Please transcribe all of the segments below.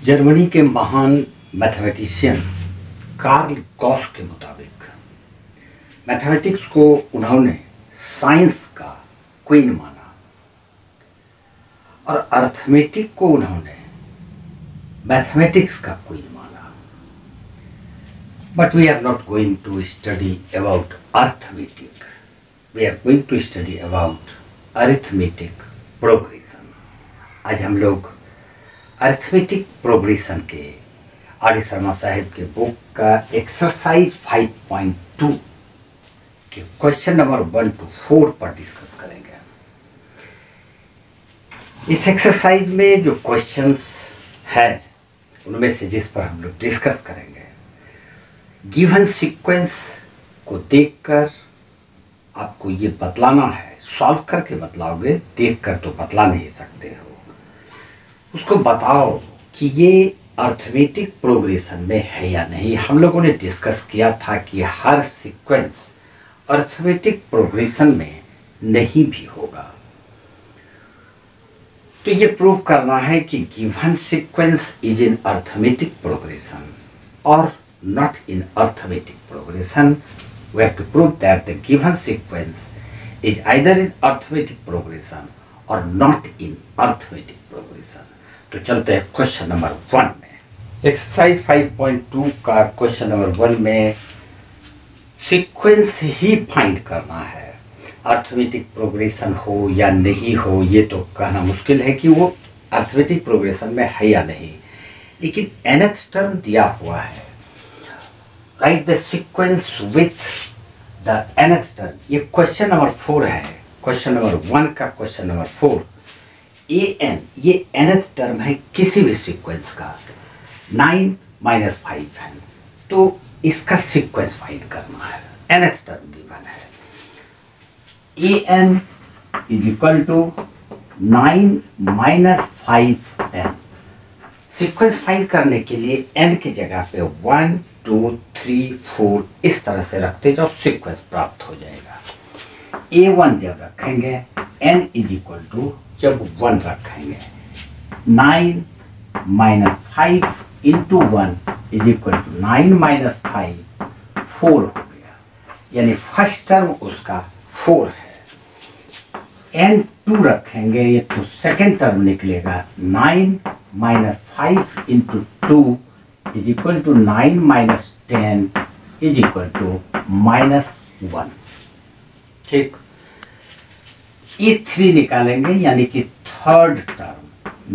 Germany के महान mathematician Karl Gauss के मुताबिक मैथमेटिक्स को उन्होंने साइंस का क्वीन माना और अर्थमेटिक को उन्होंने मैथमेटिक्स का क्वीन माना। But we are not going to study about arithmetic, we are going to study about arithmetic progression. आज हम लोग अरिथमेटिक प्रोग्रेशन के आर.डी. शर्मा साहब के बुक का एक्सरसाइज 5.2 के क्वेश्चन नंबर 1 to 4 पर डिस्कस करेंगे। इस एक्सरसाइज में जो क्वेश्चंस है उनमें से जिस पर हम लोग डिस्कस करेंगे, गिवन सीक्वेंस को देखकर आपको ये बतलाना है, सॉल्व करके बतलाओगे, देखकर तो बतला नहीं सकते हो। उसको बताओ कि ये अर्थमेटिक प्रोग्रेशन में है या नहीं। हम लोगों ने डिस्कस किया था कि हर सीक्वेंस अर्थमेटिक प्रोग्रेशन में नहीं भी होगा। तो ये प्रूव करना है कि given sequence is in arithmetic progression और not in arithmetic progression. We have to prove that the given sequence is either in arithmetic progression और नॉट इन अर्थमेटिक प्रोग्रेशन। तो चलते हैं क्वेश्चन नंबर 1 में। एक्सरसाइज 5.2 का क्वेश्चन नंबर 1 में sequence ही find करना है। अर्थमेटिक प्रोग्रेशन हो या नहीं हो ये तो कहना मुश्किल है कि वो अर्थमेटिक प्रोग्रेशन में है या नहीं, लेकिन nth टर्म दिया हुआ है। Right the sequence with the nth term. ये क्वेश्चन नंबर 4 है, क्वेश्चन नंबर 1 का क्वेश्चन नंबर 4। an ये nth टर्म है किसी भी सीक्वेंस का, 9 - 5 है, तो इसका सीक्वेंस फाइंड करना है। nth टर्म गिवन है, an is equal to 9 - 5n। Sequence find करने के लिए n की जगह पे 1 2 3 4 इस तरह से रखते जाओ, सीक्वेंस प्राप्त हो जाएगा। a1 जब रखेंगे n इज इक्वल टू जब 1 रखेंगे 9 - 5 इंटू 1 इज इक्वल टू 9 - 5 4 हो गया, यानी फर्स्ट टर्म उसका 4 है। n2 रखेंगे ये तो सेकेंड टर्म निकलेगा, 9 - 5 into 2 is equal to 9 - 10 is equal to -1। ठीक, E3 निकालेंगे यानी कि थर्ड टर्म,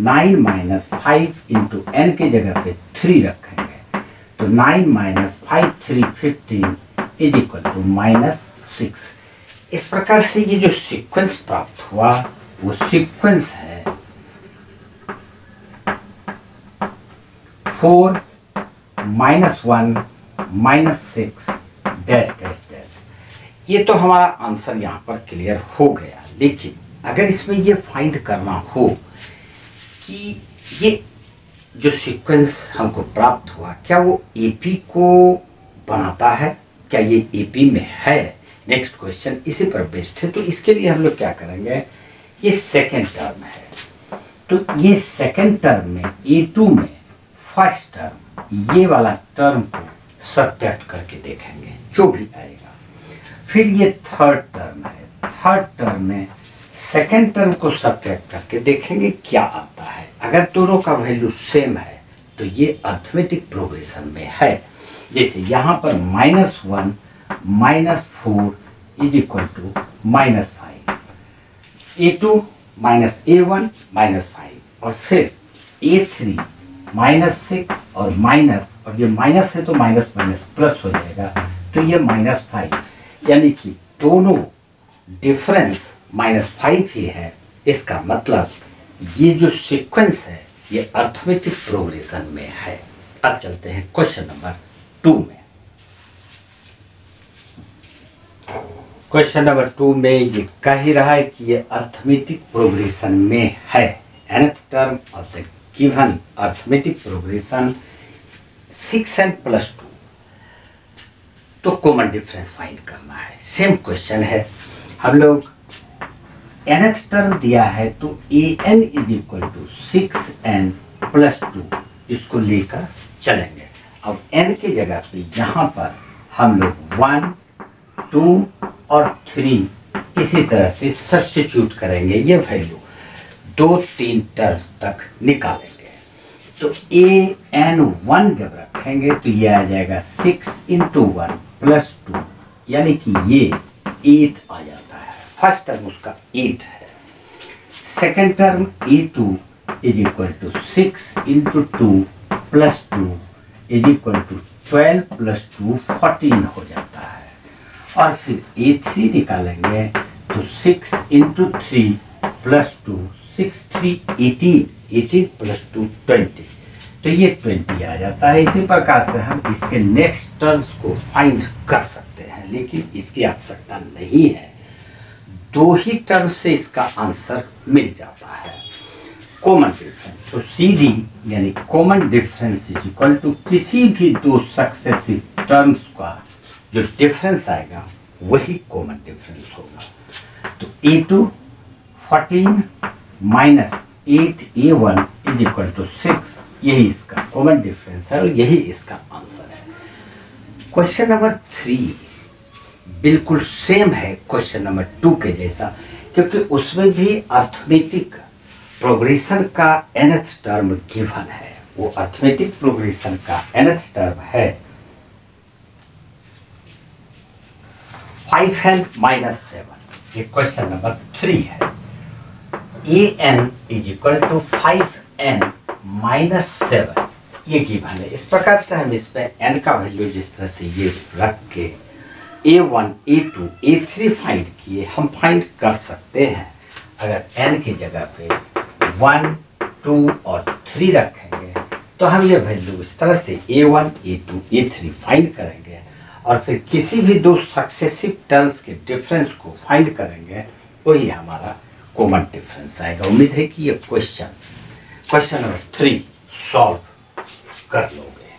9 - 5 इंटू n की जगह पे 3 रखेंगे तो 9 - 5 3 15 इज इक्वल टू -6। इस प्रकार से ये जो सीक्वेंस प्राप्त हुआ वो सीक्वेंस है 4 - 1 - 6 डैश डैश डैश। ये तो हमारा आंसर यहाँ पर क्लियर हो गया, लेकिन अगर इसमें ये फाइंड करना हो कि ये जो सीक्वेंस हमको प्राप्त हुआ क्या वो एपी को बनाता है, क्या ये एपी में है, नेक्स्ट क्वेश्चन इसी पर बेस्ड है। तो इसके लिए हम लोग क्या करेंगे, ये सेकेंड टर्म है, तो ये सेकेंड टर्म में A2 में फर्स्ट टर्म ये वाला टर्म को सब्ट्रैक्ट करके देखेंगे जो भी आएगा। फिर ये थर्ड टर्म है, थर्ड टर्म में सेकेंड टर्म को सब्ट्रैक्ट करके देखेंगे क्या आता है। अगर दोनों का वैल्यू सेम है तो ये अर्थमेटिक प्रोग्रेशन में है। जैसे यहाँ पर -1 - 4 is equal to -5, A2 - A1 -5 और फिर A3 -6 और माइनस, और ये माइनस है तो माइनस माइनस प्लस हो जाएगा, तो ये -5, यानी कि दोनों डिफरेंस -5 ही है। इसका मतलब ये जो सीक्वेंस है ये अर्थमेटिक प्रोग्रेशन में है। अब चलते हैं क्वेश्चन नंबर 2 में। क्वेश्चन नंबर 2 में ये कह ही रहा है कि ये अर्थमेटिक प्रोग्रेशन में है। nth term of the given arithmetic progression 6n + 2, तो कॉमन डिफरेंस फाइंड करना है। सेम क्वेश्चन है, हम लोग nth टर्म दिया है तो an is equal to 6n + 2 इसको लेकर चलेंगे। अब n की जगह पे यहाँ पर हम लोग 1, 2 और 3 इसी तरह से सब्स्टिट्यूट करेंगे, ये वैल्यू 2-3 टर्म्स तक निकालेंगे। तो an1 जब रखेंगे तो ये आ जाएगा 6 × 1 + 2, यानी कि ये 8 आ जाता है। फर्स्ट टर्म उसका 8 है। सेकेंड टर्म a2 = 6 × 2 + 2 = 12 + 2 14 हो जाता है। और फिर a3 निकालेंगे तो 6 × 3 + 2 6 3 18 18 + 2 20, तो ये 20 आ जाता है। इसी प्रकार से हम इसके नेक्स्ट टर्म्स को फाइंड कर सकते हैं, लेकिन इसकी आवश्यकता नहीं है। 2 ही टर्म से इसका आंसर मिल जाता है। कॉमन डिफरेंस, तो CD यानी कॉमन डिफरेंस = किसी भी 2 सक्सेसिव टर्म्स का जो डिफरेंस आएगा वही कॉमन डिफरेंस होगा। तो A2 14 - 8A1 = 6, यही इसका कॉमन डिफरेंस है और यही इसका आंसर है। क्वेश्चन नंबर 3 बिल्कुल सेम है क्वेश्चन नंबर 2 के जैसा, क्योंकि उसमें भी अर्थमेटिक प्रोग्रेशन का nth टर्म गिवन है। वो अर्थमेटिक प्रोग्रेशन का nth टर्म है 5n - 7। ये क्वेश्चन नंबर 3 है। an = 5n - 7 ये गिवन है। इस प्रकार से हम इसमें n का वैल्यू जिस तरह से ये रख के a1 a2 a3 फाइंड किए, हम फाइंड कर सकते हैं। अगर n की जगह पे 1, 2 और 3 रखेंगे तो हम ये वैल्यू इस तरह से a1 a2 a3 फाइंड करेंगे और फिर किसी भी 2 सक्सेसिव टर्म्स के डिफरेंस को फाइंड करेंगे, वही हमारा कॉमन डिफरेंस आएगा। उम्मीद है कि ये क्वेश्चन नंबर 3 सॉल्व कर लोगे।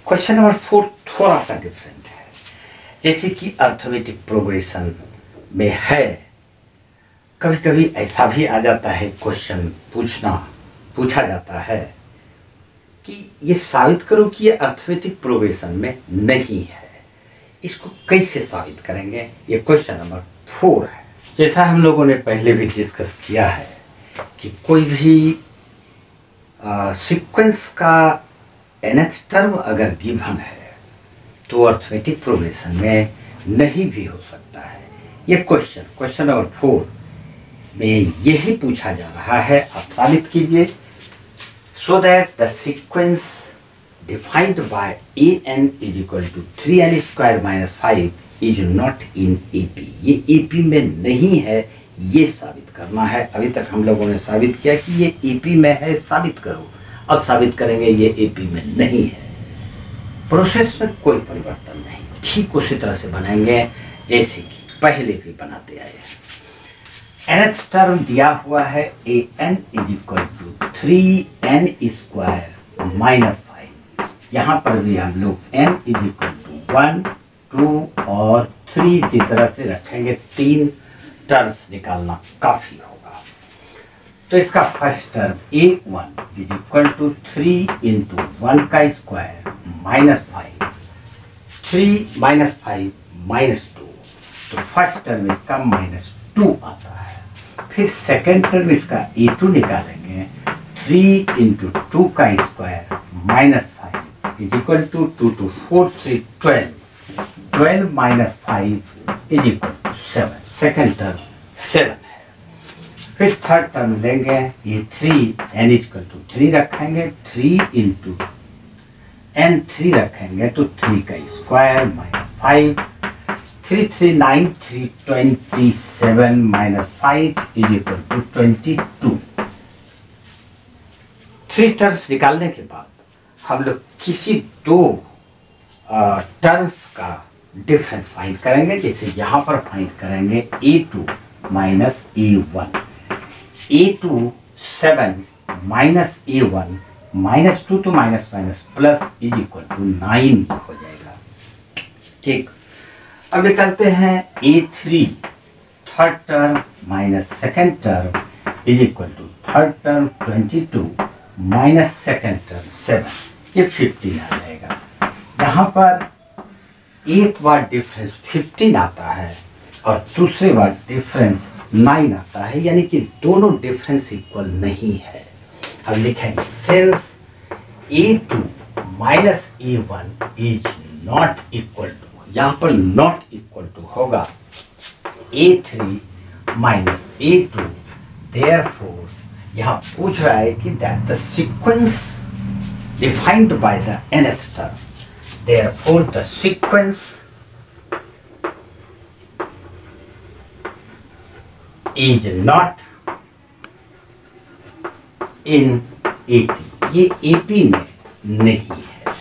क्वेश्चन नंबर 4 थोड़ा सा डिफरेंट है। जैसे कि अर्थमेटिक प्रोग्रेशन में है, कभी कभी ऐसा भी आ जाता है, क्वेश्चन पूछा जाता है कि ये साबित करो कि ये अर्थमेटिक प्रोग्रेशन में नहीं है। इसको कैसे साबित करेंगे, ये क्वेश्चन नंबर 4 है। जैसा हम लोगों ने पहले भी डिस्कस किया है कि कोई भी सीक्वेंस का nth टर्म अगर गिवन है तो अर्थमेटिक प्रोग्रेशन में नहीं भी हो सकता है। ये क्वेश्चन नंबर 4 में यही पूछा जा रहा है। आप साबित कीजिए। So that the sequence defined by an = 3n² - 5 is not in AP। ये AP में नहीं है, ये साबित करना है। अभी तक हम लोगों ने साबित किया कि ये AP में है, साबित करो। अब साबित करेंगे ये AP में नहीं है। प्रोसेस में कोई परिवर्तन नहीं, ठीक उसी तरह से बनाएंगे जैसे कि पहले भी बनाते आए हैं। nth टर्म दिया हुआ है an = 3n² - 5। यहाँ पर भी हम लोग n = 1, 2 और 3 इसी तरह से रखेंगे। 3 टर्म्स निकालना काफी होगा। तो इसका फर्स्ट टर्म a1 = 3 × 1 का स्क्वायर -5, 3 - 5 -2, तो फर्स्ट टर्म इसका -2 आता है। फिर सेकेंड टर्म इसका a2 निकालेंगे, 3 × 2 का स्क्वायर -5 = 2 to 4 3 12, 12 - 5 = 7। सेकेंड टर्म 7 है। फिर थर्ड टर्म लेंगे, ये 3 n = 3 रखेंगे, 3 × n 3 रखेंगे तो 3 का स्क्वायर -5, 3 3 9 3 27 -5 = 22। 3 टर्म्स निकालने के बाद हम लोग किसी 2 टर्म्स का डिफरेंस फाइंड करेंगे। जैसे यहाँ पर फाइंड करेंगे a2 - a1, a2 7 - a1 -2 तो माइनस प्लस = 9 हो जाएगा। ठीक, अब निकलते हैं a3 third term - second term = third term 22 minus second term 7, ये 15 आ जाएगा। यहाँ पर एक बार डिफरेंस 15 आता है और दूसरी बार डिफरेंस 9 आता है, यानी कि दोनों डिफरेंस इक्वल नहीं है। हम लिखेंगे since A2 minus A1 is not equal to, यहाँ पर नॉट इक्वल टू होगा A3 माइनस A2, देयरफॉर यहाँ पूछ रहा है कि that the sequence defined by the nth term, therefore the sequence is not in AP, ये AP में नहीं है।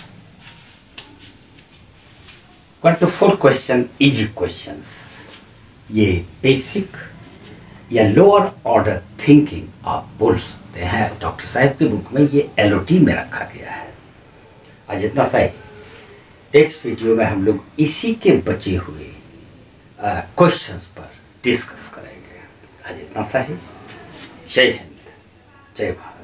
But the 4 question easy questions, ये बेसिक या लोअर ऑर्डर थिंकिंग आप बोल सकते हैं। डॉक्टर साहब की बुक में ये LOT में रखा गया है। आज इतना सही। नेक्स्ट वीडियो में हम लोग इसी के बचे हुए क्वेश्चंस पर डिस्कस करेंगे। आज इतना सा ही। जय हिंद, जय भारत।